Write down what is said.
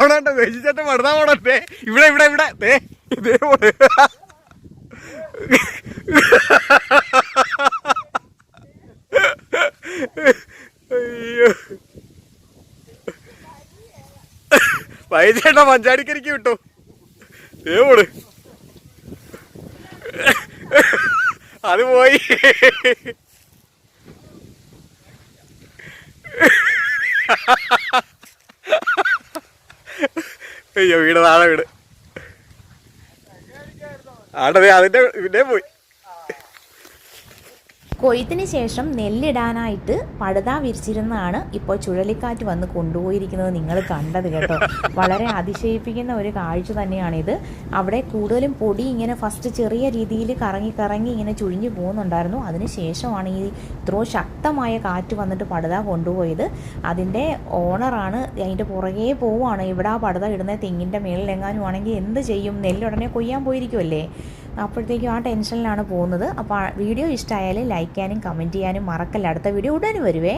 പോണോ വേശിച്ചേട്ടൻ പടുതാ പോണേ. ഇവിടെ ഇവിടെ ഇവിടെ ഇതേ പോണ്. അയ്യോ വൈചേട്ടാ മഞ്ചാടിക്കരിക്ക് വിട്ടു. ഏ പോണ് അത് പോയി. അയ്യോ വീട് നാളെ വീട് ആടേ അതിന്റെ പിന്നെ പോയി. കൊയ്ത്തിന് ശേഷം നെല്ലിടാനായിട്ട് പടുത വിരിച്ചിരുന്നാണ് ഇപ്പോൾ ചുഴലിക്കാറ്റ് വന്ന് കൊണ്ടുപോയിരിക്കുന്നത് നിങ്ങൾ കണ്ടത് കേട്ടോ. വളരെ അതിശയിപ്പിക്കുന്ന ഒരു കാഴ്ച തന്നെയാണിത്. അവിടെ കൂടുതലും പൊടി ഇങ്ങനെ ഫസ്റ്റ് ചെറിയ രീതിയിൽ കറങ്ങി കറങ്ങി ഇങ്ങനെ ചുഴിഞ്ഞു പോകുന്നുണ്ടായിരുന്നു. അതിന് ശേഷമാണ് ഈ ഇത്രയും ശക്തമായ കാറ്റ് വന്നിട്ട് പടുത കൊണ്ടുപോയത്. അതിൻ്റെ ഓണറാണ് അതിൻ്റെ പുറകെ പോവുകയാണ്. ഇവിടെ ആ പടുത ഇടുന്ന തെങ്ങിൻ്റെ മേളിലെങ്ങാനും ആണെങ്കിൽ എന്ത് ചെയ്യും? നെല്ലുടനെ കൊയ്യാൻ പോയിരിക്കുമല്ലേ. അപ്പോഴത്തേക്കും ആ ടെൻഷനിലാണ് പോകുന്നത്. അപ്പോൾ വീഡിയോ ഇഷ്ടമായാൽ ലൈക്ക് ചെയ്യാനും കമൻറ്റ് ചെയ്യാനും മറക്കല്ല. അടുത്ത വീഡിയോ ഉടനെ വരുവേ.